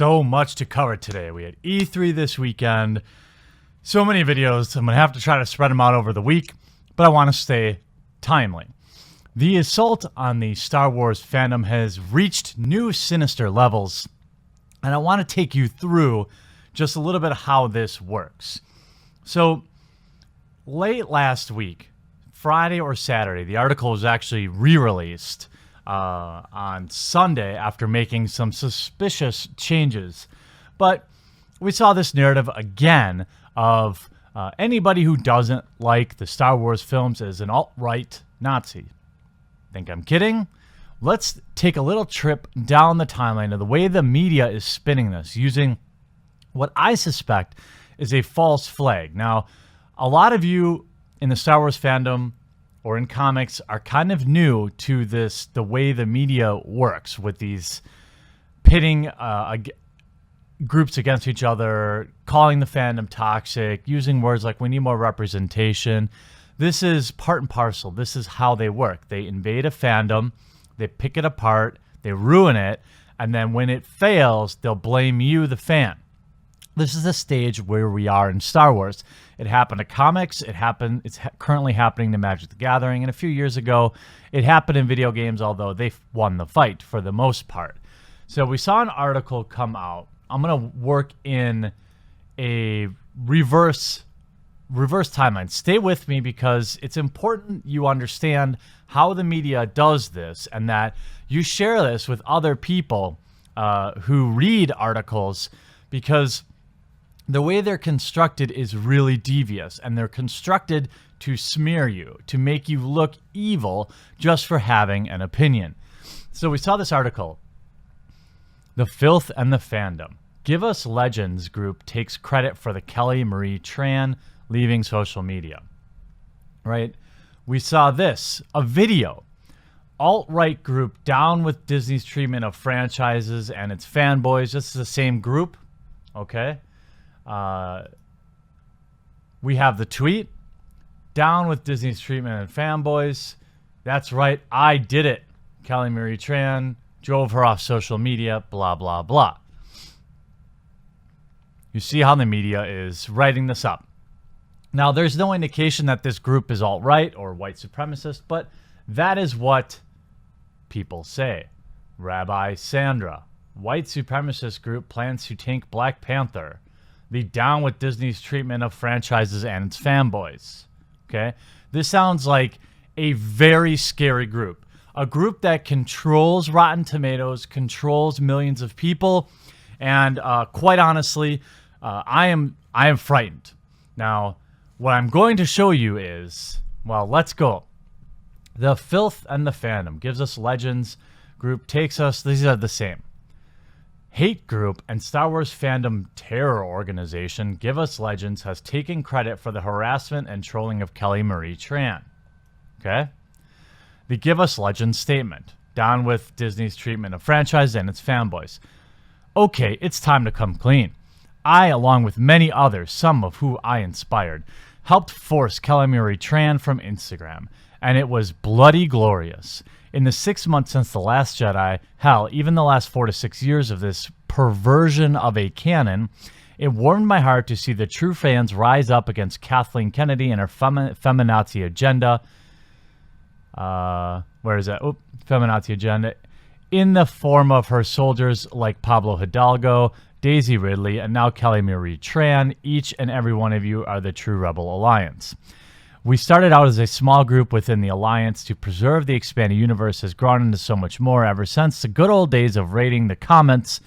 so much to cover today. We had E3 this weekend, so many videos. I'm going to have to try to spread them out over the week, but I want to stay timely. The assault on the Star Wars fandom has reached new sinister levels, and I want to take you through just a little bit of how this works. So, late last week, Friday or Saturday, the article was actually re-released on Sunday after making some suspicious changes. But we saw this narrative again of anybody who doesn't like the Star Wars films as an alt-right Nazi. Think I'm kidding? Let's take a little trip down the timeline of the way the media is spinning this using what I suspect is a false flag. Now, a lot of you in the Star Wars fandom or in comics are kind of new to this, the way the media works with these pitting groups against each other, calling the fandom toxic, using words like we need more representation. This is part and parcel. This is how they work. They invade a fandom, they pick it apart, they ruin it, and then when it fails, they'll blame you, the fan. This is the stage where we are in Star Wars. It happened to comics. It's currently happening to Magic the Gathering. And a few years ago, it happened in video games, although they won the fight for the most part. So we saw an article come out. I'm going to work in a reverse timeline. Stay with me because it's important you understand how the media does this and that you share this with other people who read articles, because the way they're constructed is really devious, and they're constructed to smear you, to make you look evil just for having an opinion. So we saw this article. The filth and the fandom. Give Us Legends group takes credit for the Kelly Marie Tran leaving social media. Right? We saw this, a video. Alt-right group down with Disney's treatment of franchises and its fanboys. This is the same group. Okay? We have the tweet, down with Disney's treatment of fanboys. That's right, I did it. Kelly Marie Tran drove her off social media, blah, blah, blah. You see how the media is writing this up. Now, there's no indication that this group is alt-right or white supremacist, but that is what people say. Rabbi Sandra, white supremacist group plans to tank Black Panther. The down with Disney's treatment of franchises and its fanboys. Okay? This sounds like a very scary group. A group that controls Rotten Tomatoes, controls millions of people, and quite honestly, I am frightened. Now, what I'm going to show you is, well, let's go. The filth and the fandom. Gives Us Legends group takes us, these are the same. Hate group and Star Wars fandom terror organization Give Us Legends has taken credit for the harassment and trolling of Kelly Marie Tran. Okay? The Give Us Legends statement. Down with Disney's treatment of franchise and its fanboys. Okay, it's time to come clean. I, along with many others, some of who I inspired, helped force Kelly Marie Tran from Instagram, and it was bloody glorious. In the 6 months since The Last Jedi, hell, even the last 4 to 6 years of this perversion of a canon, it warmed my heart to see the true fans rise up against Kathleen Kennedy and her feminazi agenda. Where is that? Oh, feminazi agenda. In the form of her soldiers like Pablo Hidalgo, Daisy Ridley, and now Kelly Marie Tran. Each and every one of you are the true Rebel Alliance. We started out as a small group within the Alliance to preserve the expanded universe, has grown into so much more ever since the good old days of rating the comments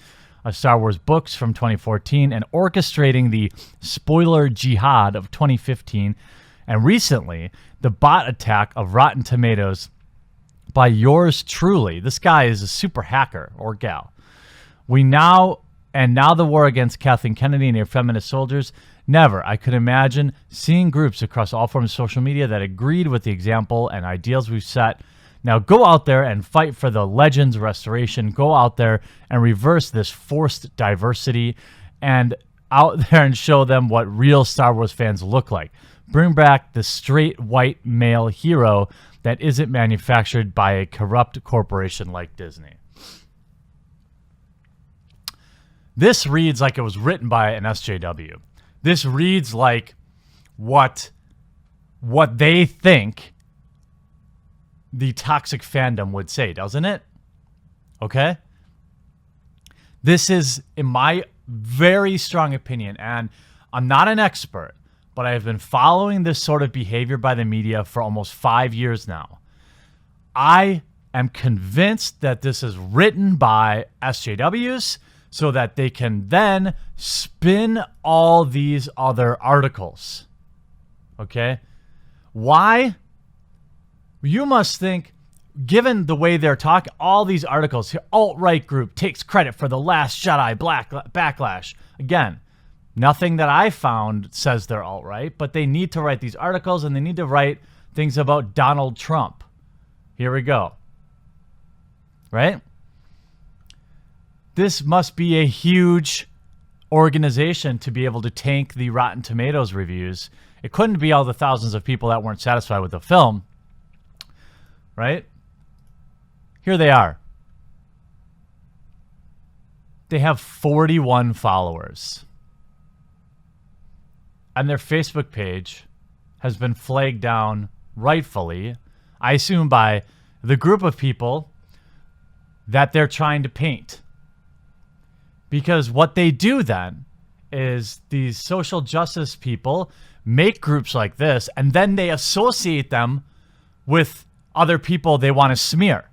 of Star Wars books from 2014 and orchestrating the spoiler jihad of 2015, and recently the bot attack of Rotten Tomatoes by yours truly. This guy is a super hacker, or gal. Now the war against Kathleen Kennedy and her feminist soldiers. Never. I could imagine seeing groups across all forms of social media that agreed with the example and ideals we've set. Now go out there and fight for the Legends restoration. Go out there and reverse this forced diversity and out there and show them what real Star Wars fans look like. Bring back the straight white male hero that isn't manufactured by a corrupt corporation like Disney. This reads like it was written by an SJW. This reads like what they think the toxic fandom would say, doesn't it? Okay? This is, in my very strong opinion, and I'm not an expert, but I have been following this sort of behavior by the media for almost 5 years now. I am convinced that this is written by SJWs so that they can then spin all these other articles. Okay? Why? You must think, given the way they're talking, all these articles here, alt-right group takes credit for the Last Jedi backlash. Again, nothing that I found says they're alt-right, but they need to write these articles and they need to write things about Donald Trump. Here we go. Right? This must be a huge organization to be able to tank the Rotten Tomatoes reviews. It couldn't be all the thousands of people that weren't satisfied with the film. Right? Here they are. They have 41 followers. And their Facebook page has been flagged down rightfully, I assume, by the group of people that they're trying to paint. Because what they do then is these social justice people make groups like this, and then they associate them with other people they want to smear.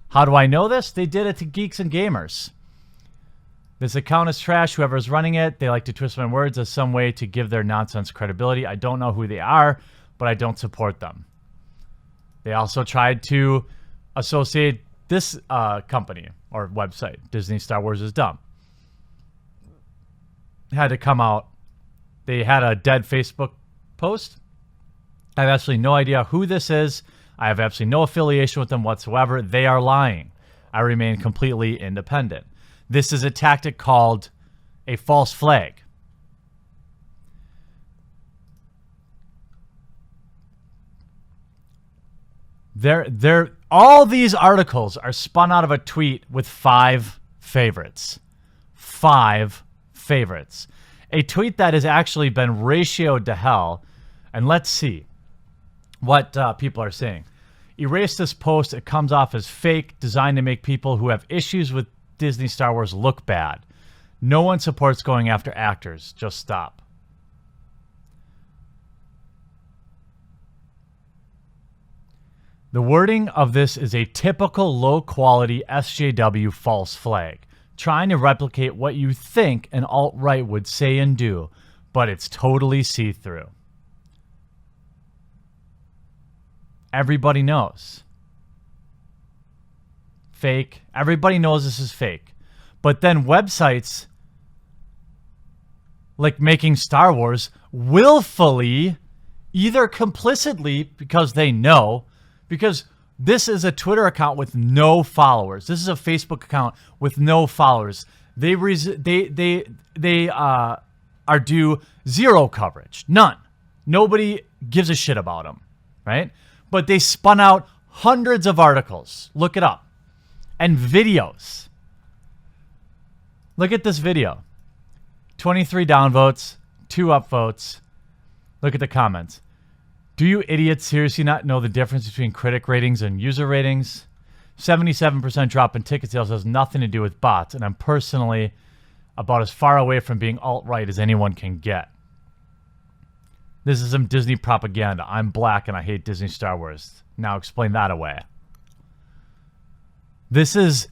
How do I know this? They did it to Geeks and Gamers. This account is trash. Whoever's running it, they like to twist my words as some way to give their nonsense credibility. I don't know who they are, but I don't support them. They also tried to associate this company or website, Disney Star Wars is dumb. Had to come out. They had a dead Facebook post. I have absolutely no idea who this is. I have absolutely no affiliation with them whatsoever. They are lying. I remain completely independent. This is a tactic called a false flag. All these articles are spun out of a tweet with 5 favorites. 5 favorites. A tweet that has actually been ratioed to hell. And let's see what people are saying. Erase this post. It comes off as fake, designed to make people who have issues with Disney Star Wars look bad. No one supports going after actors. Just stop. The wording of this is a typical low-quality SJW false flag, trying to replicate what you think an alt-right would say and do, but it's totally see-through. Everybody knows. Fake. Everybody knows this is fake. But then websites like Making Star Wars willfully, either complicitly because they know, because this is a Twitter account with no followers. This is a Facebook account with no followers. They are due 0 coverage. None. Nobody gives a shit about them, right? But they spun out hundreds of articles. Look it up. And videos. Look at this video. 23 downvotes, 2 upvotes. Look at the comments. Do you idiots seriously not know the difference between critic ratings and user ratings? 77% drop in ticket sales has nothing to do with bots, and I'm personally about as far away from being alt-right as anyone can get. This is some Disney propaganda. I'm black and I hate Disney Star Wars. Now explain that away. This is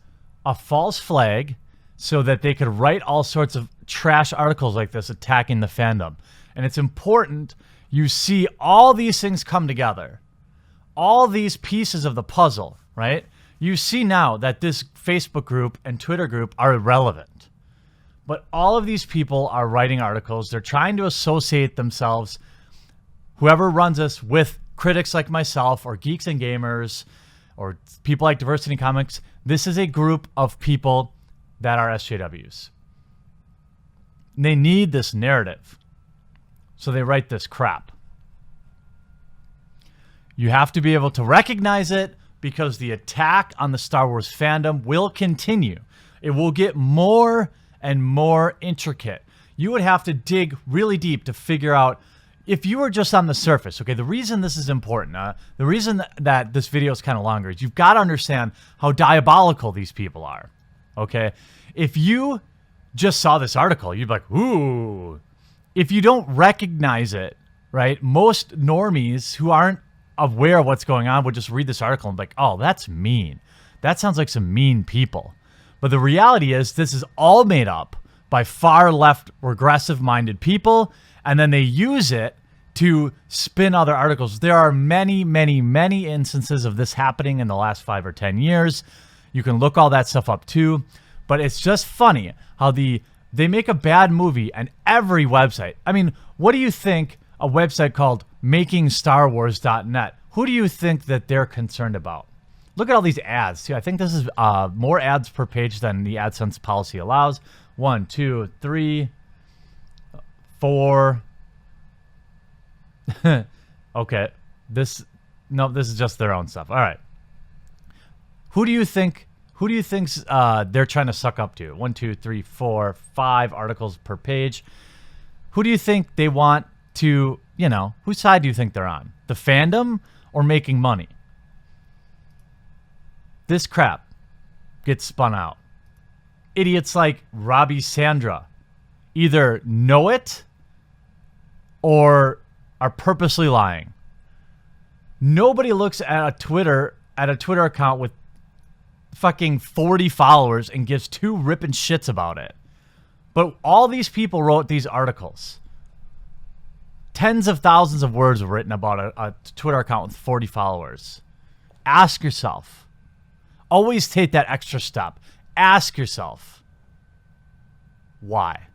a false flag so that they could write all sorts of trash articles like this attacking the fandom. And it's important you see all these things come together. All these pieces of the puzzle, right? You see now that this Facebook group and Twitter group are irrelevant. But all of these people are writing articles. They're trying to associate themselves, whoever runs us, with critics like myself or Geeks and Gamers or people like Diversity in Comics. This is a group of people that are SJWs. And they need this narrative. So they write this crap. You have to be able to recognize it because the attack on the Star Wars fandom will continue. It will get more and more intricate. You would have to dig really deep to figure out if you were just on the surface. Okay, the reason this is important, the reason that this video is kind of longer is you've got to understand how diabolical these people are. Okay, if you just saw this article, you'd be like, ooh. If you don't recognize it, right, most normies who aren't aware of what's going on would just read this article and be like, oh, that's mean. That sounds like some mean people. But the reality is this is all made up by far left regressive-minded people, and then they use it to spin other articles. There are many, many, many instances of this happening in the last 5 or 10 years. You can look all that stuff up too. But it's just funny how they make a bad movie and every website. I mean, what do you think a website called makingstarwars.net, who do you think that they're concerned about? Look at all these ads. See, I think this is more ads per page than the AdSense policy allows. 1, 2, 3, 4. Okay. This is just their own stuff. All right. Who do you think they're trying to suck up to? 1, 2, 3, 4, 5 articles per page. Who do you think they want to, whose side do you think they're on? The fandom or making money? This crap gets spun out. Idiots like Robbie Sandra either know it or are purposely lying. Nobody looks at a Twitter account with fucking 40 followers and gives two ripping shits about it. But all these people wrote these articles. Tens of thousands of words were written about a Twitter account with 40 followers. Ask yourself. Always take that extra step. Ask yourself, why?